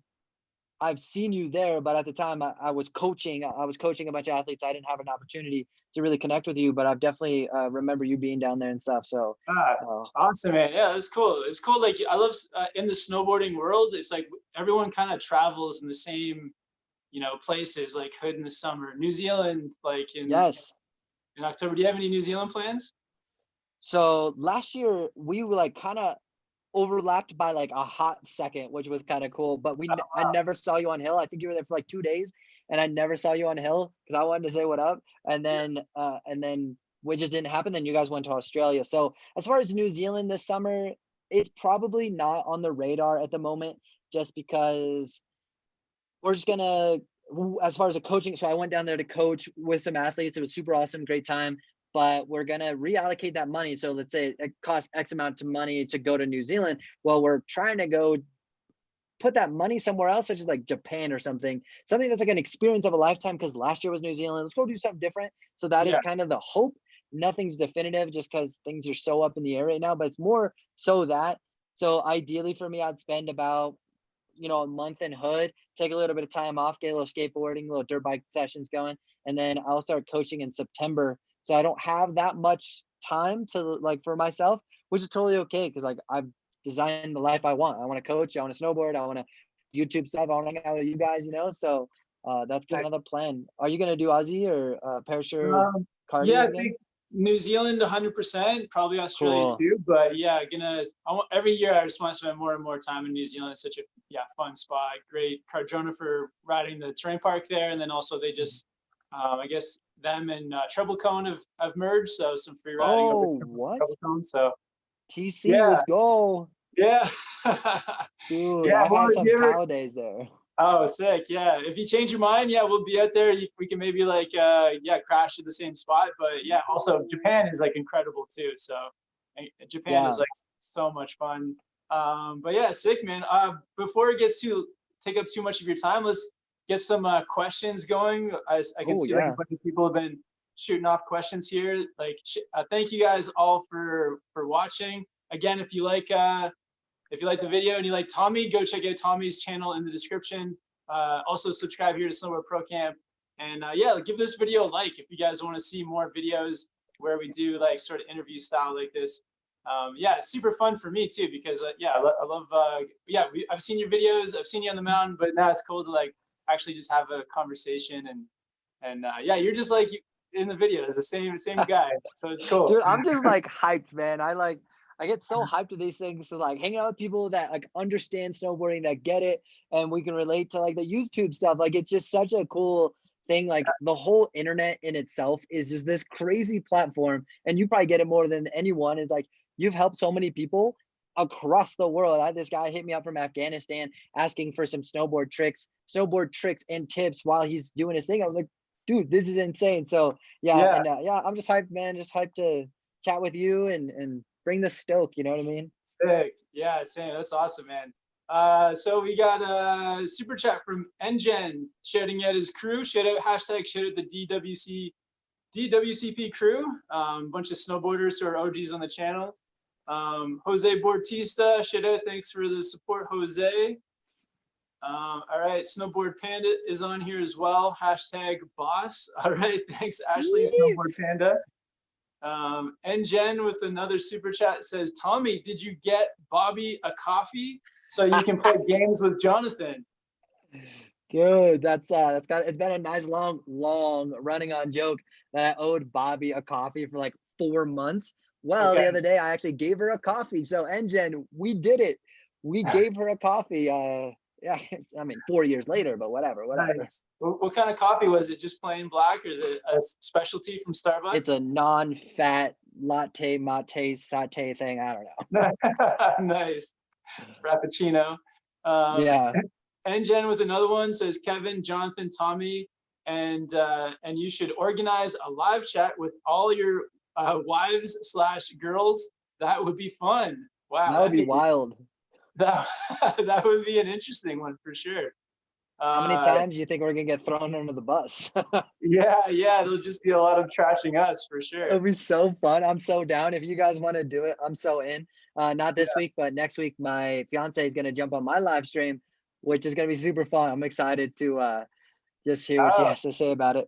I've seen you there, but at the time I was coaching. I was coaching a bunch of athletes. I didn't have an opportunity to really connect with you, but I've definitely remember you being down there and stuff. So, Ah, uh, awesome, man. Yeah, it's cool. It's cool. Like I love in the snowboarding world. It's like everyone kind of travels in the same, places. Like Hood in the summer, New Zealand, like yes. in October. Do you have any New Zealand plans? So last year we were like kind of overlapped by like a hot second, which was kind of cool. But I never saw you on hill. I think you were there for like 2 days, and I never saw you on hill because I wanted to say what up. And then we just didn't happen. Then you guys went to Australia. So as far as New Zealand this summer, it's probably not on the radar at the moment, just because we're just gonna as far as the coaching. So I went down there to coach with some athletes. It was super awesome, great time. But we're gonna reallocate that money. So let's say it costs X amount of money to go to New Zealand. Well, we're trying to go put that money somewhere else, such as like Japan or something that's like an experience of a lifetime. Because last year was New Zealand. Let's go do something different. So that Yeah. is kind of the hope. Nothing's definitive just because things are so up in the air right now. But it's more so that. So ideally for me, I'd spend about a month in Hood, take a little bit of time off, get a little skateboarding, little dirt bike sessions going, and then I'll start coaching in September. So I don't have that much time to like for myself, which is totally okay because like I've designed the life I want. I want to coach, I want to snowboard, I want to YouTube stuff, I want to hang out with you guys. So that's kind of the plan. Are you gonna do Aussie or parachute Yeah, cardies I again? think New Zealand 100%, probably Australia Cool. too. But yeah, every year I just want to spend more and more time in New Zealand. It's such a fun spot. Great Cardrona for riding the terrain park there, and then also they just I guess them and Treble Cone have merged, so some free riding over Oh, what? Treble Cone. So TC, yeah, let's go. yeah, Dude, yeah. I've Well, had if some you ever PAL days there. Oh, sick. Yeah. If you change your mind, yeah, we'll be out there. We can maybe like, crash at the same spot. But yeah, also Japan is like incredible too. So Japan is Yeah. like so much fun. But yeah, sick, man. Before it gets to take up too much of your time, let's get some questions going. I can Oh, see like a yeah. bunch of people have been shooting off questions here. Like, thank you guys all for watching. Again, if you like the video and you like Tommie, go check out Tommie's channel in the description. Also subscribe here to Snowboard Pro Camp. And yeah, give this video a like if you guys want to see more videos where we do like sort of interview style like this. Yeah, it's super fun for me too because I love I've seen your videos, I've seen you on the mountain, but now it's cool to like actually just have a conversation and yeah, you're just like in the videos, the same guy, so it's cool. Dude, I'm just like hyped, man. I get so hyped to these things. So like hanging out with people that like understand snowboarding, that get it, and we can relate to like the YouTube stuff. Like it's just such a cool thing. Like the whole internet in itself is just this crazy platform. And you probably get it more than anyone, is like you've helped so many people across the world. I had this guy hit me up from Afghanistan asking for some snowboard tricks and tips while he's doing his thing. I was like, dude, this is insane. So yeah, Yeah, and yeah, I'm just hyped, man. Just hyped to chat with you and bring the stoke. You know what I mean? sick. Yeah, same. That's awesome, man. So we got a super chat from NGen shouting out his crew. Shout out the DWCP crew. Bunch of snowboarders who are OGs on the channel. Jose Bortista, shout out. Thanks for the support, Jose. All right, Snowboard Panda is on here as well. Hashtag boss. All right, thanks, Ashley, Snowboard Panda. And Jen with another super chat says, Tommie, did you get Bobby a coffee? so you can play games with Jonathan. Dude, it's been a nice long running on joke that I owed Bobby a coffee for like 4 months. Well, Okay. the other day I actually gave her a coffee. So Engine, we did it. We gave her a coffee. Yeah, I mean 4 years later, but whatever. Nice. What kind of coffee was it? Just plain black, or is it a specialty from It's Starbucks? a non-fat latte, mate, satay thing. I don't know. Nice. Frappuccino. Um, Yeah. and Jen with another one says Kevin, Jonathan, Tommy, and you should organize a live chat with all your wives slash girls. That would be fun. Wow, That would be wild. that that would be an interesting one for sure. How many times do you think we're gonna get thrown under the bus? Yeah, it'll just be a lot of trashing us for sure. It'll be so fun. I'm so down. If you guys want to do it, I'm so in. Not this week, but next week, my fiance is gonna jump on my live stream, which is gonna be super fun. I'm excited to just hear what she has to say about it.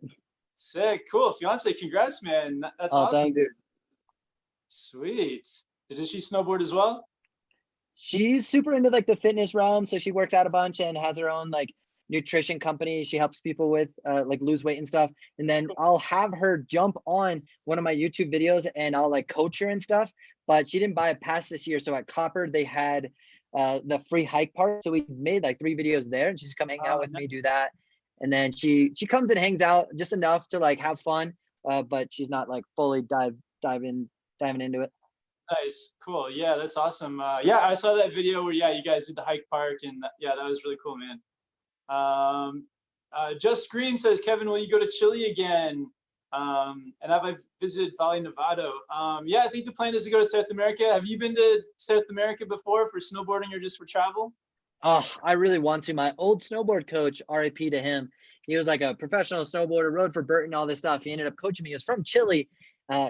Sick, cool. Fiance, congrats, man. That's Oh, awesome, thanks. dude. Sweet. Does she snowboard as well? She's super into like the fitness realm, so she works out a bunch and has her own like nutrition company she helps people with like lose weight and stuff. And then I'll have her jump on one of my YouTube videos and I'll like coach her and stuff. But she didn't buy a pass this year, so at Copper they had the free hike part, so we made like 3 videos there, and she's come hang out with me, do that. And then she comes and hangs out just enough to like have fun, but she's not like fully diving into it. Nice, cool. Yeah, that's awesome. Yeah, I saw that video where you guys did the hike park, and yeah, that was really cool, man. Just Green says, Kevin, will you go to Chile again? And have I visited Valle Nevado? Yeah, I think the plan is to go to South America. Have you been to South America before for snowboarding or just for travel? Oh, I really want to. My old snowboard coach, RIP to him, he was like a professional snowboarder, rode for Burton, all this stuff. He ended up coaching me. He was from Chile,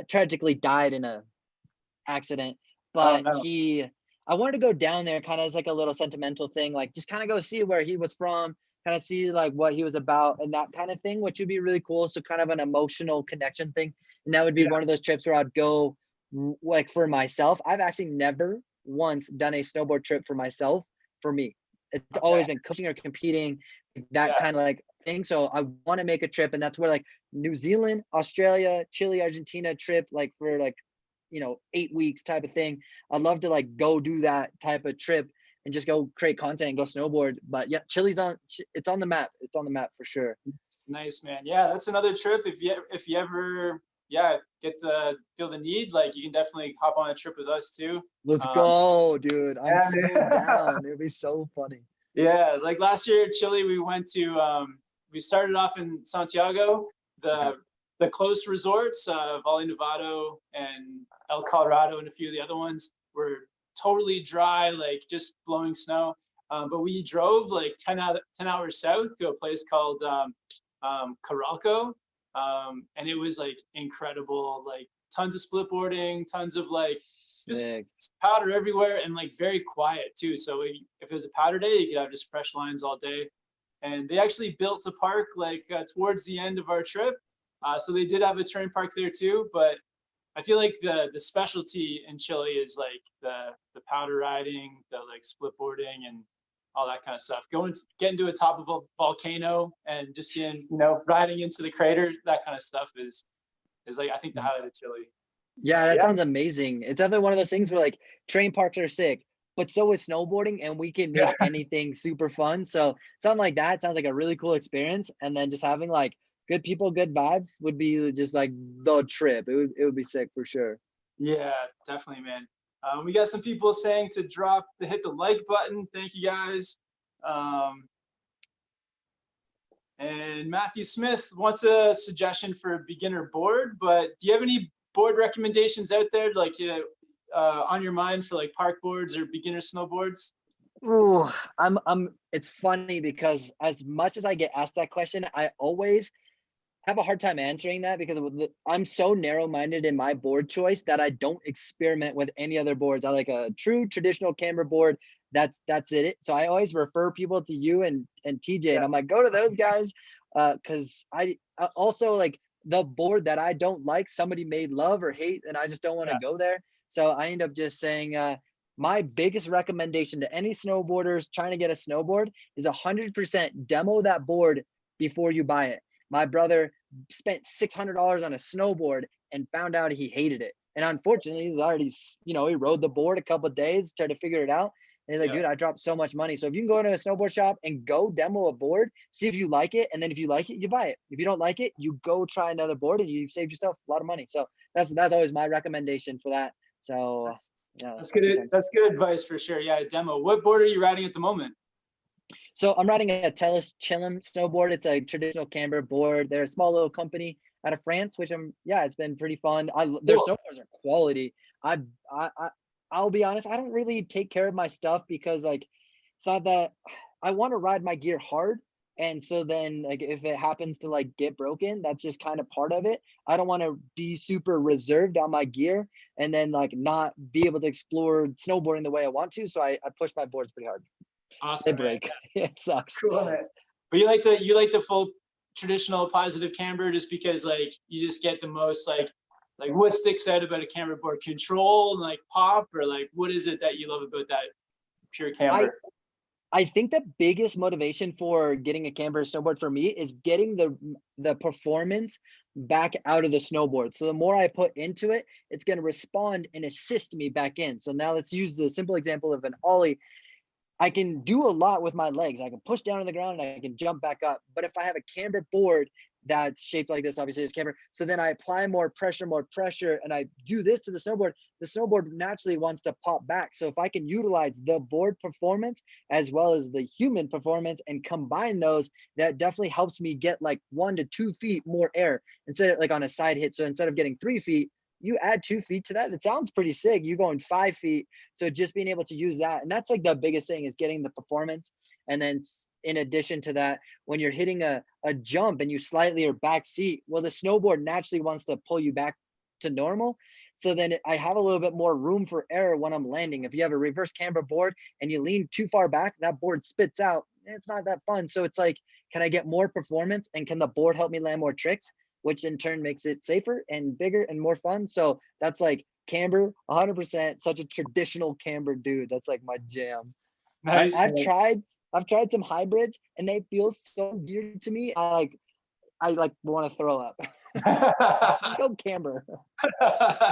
tragically died in a accident. But No. I wanted to go down there kind of as like a little sentimental thing, like just kind of go see where he was from, kind of see like what he was about and that kind of thing, which would be really cool. So kind of an emotional connection thing. And that would be one of those trips where I'd go like for myself. I've actually never once done a snowboard trip for myself, for me. It's always been coaching or competing, that kind of like thing. So I want to make a trip, and that's where like New Zealand, Australia, Chile, Argentina trip, like for like 8 weeks type of thing. I'd love to like go do that type of trip and just go create content and go snowboard. But yeah, Chile's it's on the map. It's on the map for sure. Nice, man. Yeah, that's another trip. If you ever feel the need, like you can definitely hop on a trip with us too. Let's go, dude. I'm so down. It'll be so funny. Yeah, like last year in Chile, we went to we started off in Santiago, the close resorts, Valle Nevado and El Colorado, and a few of the other ones were totally dry, like just blowing snow. But we drove like 10 hours south to a place called Caralco, and it was like incredible, like tons of split boarding, tons of like just powder everywhere, and like very quiet too. So if it was a powder day, you could have just fresh lines all day. And they actually built a park like towards the end of our trip. So they did have a terrain park there too, but I feel like the specialty in Chile is like the powder riding, the like split boarding and all that kind of stuff. Getting to the top of a volcano and just seeing, riding into the crater, that kind of stuff is like, I think the highlight of Chile. Yeah, that sounds amazing. It's definitely one of those things where like terrain parks are sick, but so is snowboarding, and we can make anything super fun. So something like that sounds like a really cool experience. And then just having like good people, good vibes would be just like the trip. It would be sick for sure. Yeah, definitely, man. We got some people saying to hit the like button. Thank you guys. And Matthew Smith wants a suggestion for a beginner board, but do you have any board recommendations out there, like on your mind for like park boards or beginner snowboards? Ooh, it's funny because as much as I get asked that question, I always have a hard time answering that because I'm so narrow-minded in my board choice that I don't experiment with any other boards. I like a true traditional camber board. That's it. So I always refer people to you and TJ, and I'm like, go to those guys, because I also like the board that I don't like, somebody may love or hate, and I just don't want to go there. So I end up just saying, My biggest recommendation to any snowboarders trying to get a snowboard is 100% demo that board before you buy it. My brother spent $600 on a snowboard and found out he hated it. And unfortunately, he's already, he rode the board a couple of days, tried to figure it out. And he's like, dude, I dropped so much money. So if you can go to a snowboard shop and go demo a board, see if you like it. And then if you like it, you buy it. If you don't like it, you go try another board and you've saved yourself a lot of money. So that's always my recommendation for that. So yeah, that's good. That's good advice for sure. Yeah, demo. What board are you riding at the moment? So I'm riding a Tellus Chillum snowboard. It's a traditional camber board. They're a small little company out of France, which it's been pretty fun. Their snowboards are quality. I'll be honest, I don't really take care of my stuff because like, it's not that I want to ride my gear hard. And so then like, if it happens to like get broken, that's just kind of part of it. I don't want to be super reserved on my gear and then like not be able to explore snowboarding the way I want to. So I push my boards pretty hard. Awesome. They break. It sucks. Cool, man. But you like the full traditional positive camber just because like you just get the most like what sticks out about a camber board? Control and like pop, or like what is it that you love about that pure camber? I think the biggest motivation for getting a camber snowboard for me is getting the performance back out of the snowboard. So the more I put into it, it's going to respond and assist me back in. So now let's use the simple example of an ollie. I can do a lot with my legs. I can push down on the ground and I can jump back up. But if I have a camber board that's shaped like this, obviously it's camber. So then I apply more pressure, and I do this to the snowboard naturally wants to pop back. So if I can utilize the board performance as well as the human performance and combine those, that definitely helps me get like 1 to 2 feet more air instead of like on a side hit. So instead of getting 3 feet, you add 2 feet to that. It sounds pretty sick. You're going 5 feet. So just being able to use that. And that's like the biggest thing is getting the performance. And then in addition to that, when you're hitting a jump and you slightly are back seat, well, the snowboard naturally wants to pull you back to normal. So then I have a little bit more room for error when I'm landing. If you have a reverse camber board and you lean too far back, that board spits out. It's not that fun. So it's like, can I get more performance and can the board help me land more tricks? Which in turn makes it safer and bigger and more fun. So that's like camber, 100%, such a traditional camber dude. That's like my jam. Nice. I've tried some hybrids and they feel so weird to me. I want to throw up. Go camber.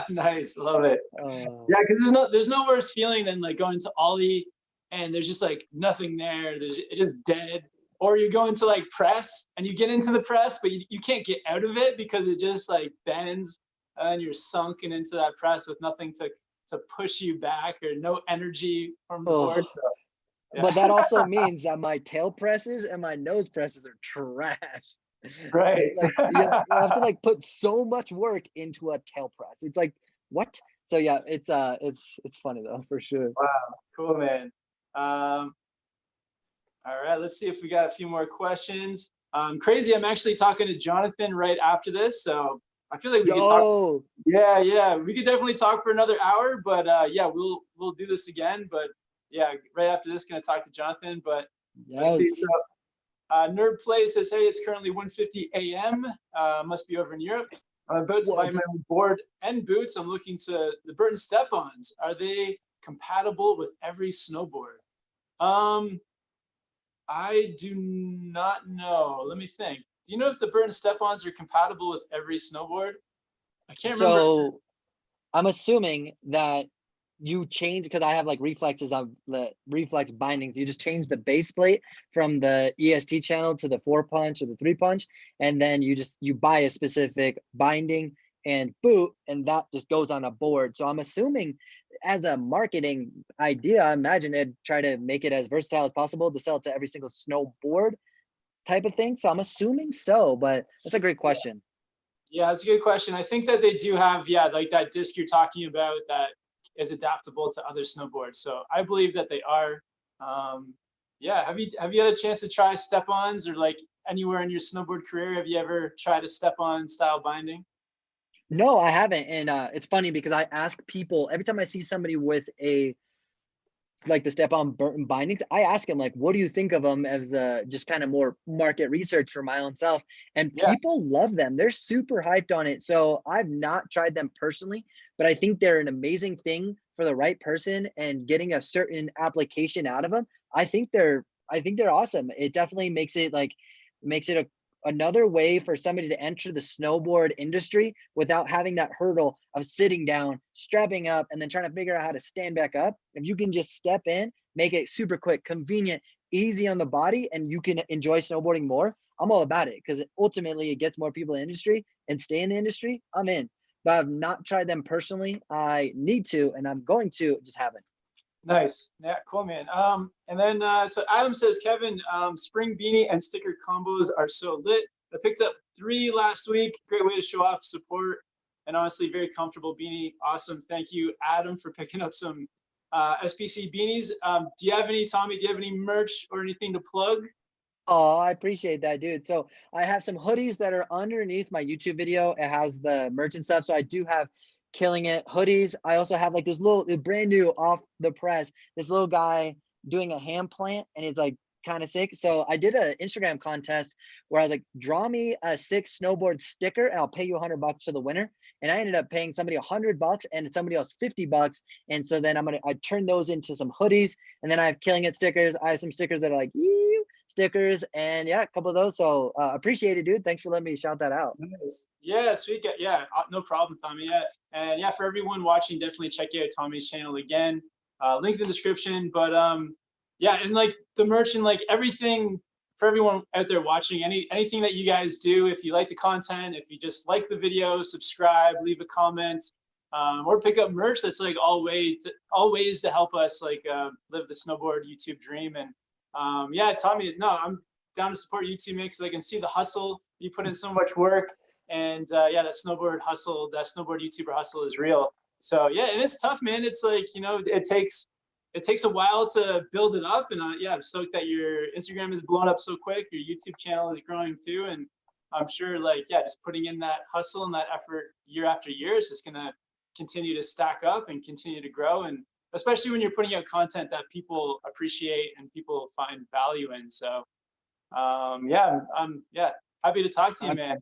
Nice, love it. Yeah, because there's no worse feeling than like going to ollie and there's just like nothing there. It's just dead. Or you go into like press and you get into the press, but you can't get out of it because it just like bends and you're sunken into that press with nothing to push you back or no energy from the board. So, yeah. But that also means that my tail presses and my nose presses are trash. Right. Like, you have to like put so much work into a tail press. It's like, what? So yeah, it's funny though, for sure. Wow, cool, man. All right, let's see if we got a few more questions. Crazy, I'm actually talking to Jonathan right after this, so I feel like we could talk. Yeah, we could definitely talk for another hour, but yeah, we'll do this again. But yeah, right after this, gonna talk to Jonathan. But let's see. So, Nerd Play says, "Hey, it's currently 1:50 a.m. Must be over in Europe. I'm about to buy my own board and boots. I'm looking to the Burton Step-ons. Are they compatible with every snowboard?" I do not know. Let me think. Do you know if the Burton Step-ons are compatible with every snowboard? I can't remember. So I'm assuming that you change, because I have like reflexes of the reflex bindings. You just change the base plate from the EST channel to the 4-punch or the 3-punch, and then you buy a specific binding and boot, and that just goes on a board. So I'm assuming as a marketing idea, I imagine they'd try to make it as versatile as possible to sell it to every single snowboard type of thing. So I'm assuming so, but that's a great question. Yeah, that's a good question. I think that they do have, like that disc you're talking about that is adaptable to other snowboards. So I believe that they are. Yeah, have you had a chance to try step-ons or like anywhere in your snowboard career? Have you ever tried a step-on style binding? No, I haven't. And it's funny because I ask people every time I see somebody with like the step-on Burton bindings, I ask them like, what do you think of them as just kind of more market research for my own self? And people love them. They're super hyped on it. So I've not tried them personally, but I think they're an amazing thing for the right person and getting a certain application out of them, I think they're awesome. It definitely makes it another way for somebody to enter the snowboard industry without having that hurdle of sitting down, strapping up, and then trying to figure out how to stand back up. If you can just step in, make it super quick, convenient, easy on the body, and you can enjoy snowboarding more, I'm all about it, because ultimately it gets more people in the industry and stay in the industry. I'm in. But I've not tried them personally. I need to, and I'm going to, just haven't. Nice. Yeah, cool, man. And then so Adam says, Kevin, spring beanie and sticker combos are so lit. I picked up 3 last week. Great way to show off support, and honestly, very comfortable beanie. Awesome. Thank you, Adam, for picking up some SPC beanies. Do you have any, Tommie? Do you have any merch or anything to plug? Oh, I appreciate that, dude. So I have some hoodies that are underneath my YouTube video. It has the merch and stuff. So I do have Killing It hoodies. I also have like this little brand new off the press, this little guy doing a hand plant, and it's like kind of sick. So I did an Instagram contest where I was like, draw me a sick snowboard sticker and I'll pay you $100 to the winner. And I ended up paying somebody $100 and somebody else $50. And so then I turn those into some hoodies, and then I have Killing It stickers. I have some stickers that are like stickers, and yeah, a couple of those. So appreciate it, dude. Thanks for letting me shout that out. Nice. Yeah, sweet. Yeah, no problem, Tommie. Yeah, and yeah, for everyone watching, definitely check out Tommie's channel again. Link in the description. But yeah, and like the merch and like everything for everyone out there watching, anything that you guys do, if you like the content, if you just like the video, subscribe, leave a comment, or pick up merch. That's like all ways to help us like live the snowboard YouTube dream. And yeah, Tommie, no, I'm down to support you too, man, because I can see the hustle. You put in so much work, and yeah, that snowboard hustle, that snowboard YouTuber hustle is real. So yeah, and it's tough, man. It's like, you know, it takes a while to build it up, and yeah, I'm stoked that your Instagram is blowing up so quick. Your YouTube channel is growing too, and I'm sure, like, yeah, just putting in that hustle and that effort year after year is just gonna continue to stack up and continue to grow. And especially when you're putting out content that people appreciate and people find value in. So yeah, I'm yeah, happy to talk to you, man.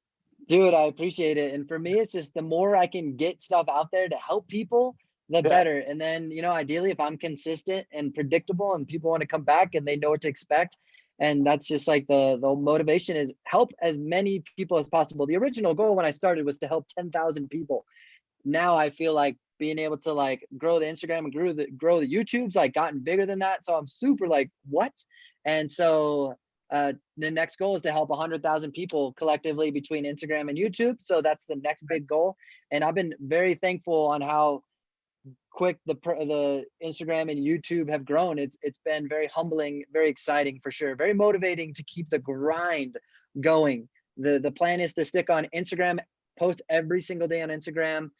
Dude, I appreciate it. And for me, it's just the more I can get stuff out there to help people, the Yeah. better. And then, you know, ideally, if I'm consistent and predictable and people want to come back and they know what to expect, and that's just like the motivation is help as many people as possible. The original goal when I started was to help 10,000 people. Now I feel like being able to like grow the Instagram and grow the YouTube's like gotten bigger than that. So I'm super like, what? And so the next goal is to help 100,000 people collectively between Instagram and YouTube. So that's the next big goal. And I've been very thankful on how quick the Instagram and YouTube have grown. It's been very humbling, very exciting for sure, very motivating to keep the grind going. The plan is to stick on Instagram, post every single day on Instagram.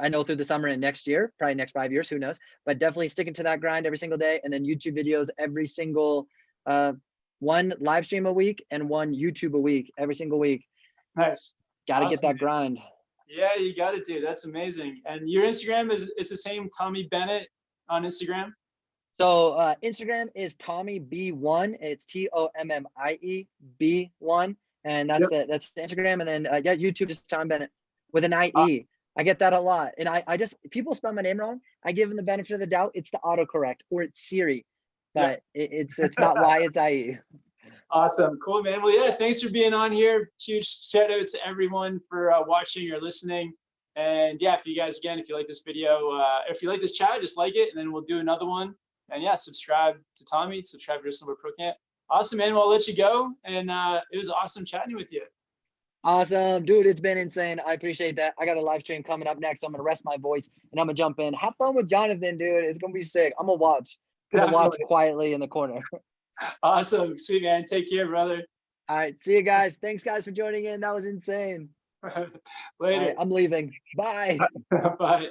I know through the summer and next year, probably next 5 years, who knows, but definitely sticking to that grind every single day. And then YouTube videos every single, one live stream a week and one YouTube a week, every single week. Nice. Got to Awesome, get that man. grind. Yeah, you got it, dude. That's amazing. And your Instagram is the same, Tommie Bennett on Instagram? So Instagram is Tommie B1. It's Tommie B1. And that's that's the Instagram. And then yeah, YouTube is Tommie Bennett with an IE. I get that a lot. And I just, people spell my name wrong. I give them the benefit of the doubt. It's the autocorrect or it's Siri, but it's not why, it's IE. Awesome. Cool, man. Well, yeah, thanks for being on here. Huge shout out to everyone for watching or listening. And yeah, if you guys, again, if you like this video, if you like this chat, just like it, and then we'll do another one. And yeah, subscribe to Tommie, subscribe to Snowboard Pro Camp. Awesome, man. Well, I'll let you go. And it was awesome chatting with you. Awesome, dude. It's been insane. I appreciate that. I got a live stream coming up next. So I'm going to rest my voice and I'm going to jump in. Have fun with Jonathan, dude. It's going to be sick. I'm going to watch. I'm going to watch quietly in the corner. Awesome. Sweet, man. Take care, brother. All right. See you guys. Thanks, guys, for joining in. That was insane. Later. Right, I'm leaving. Bye. Bye.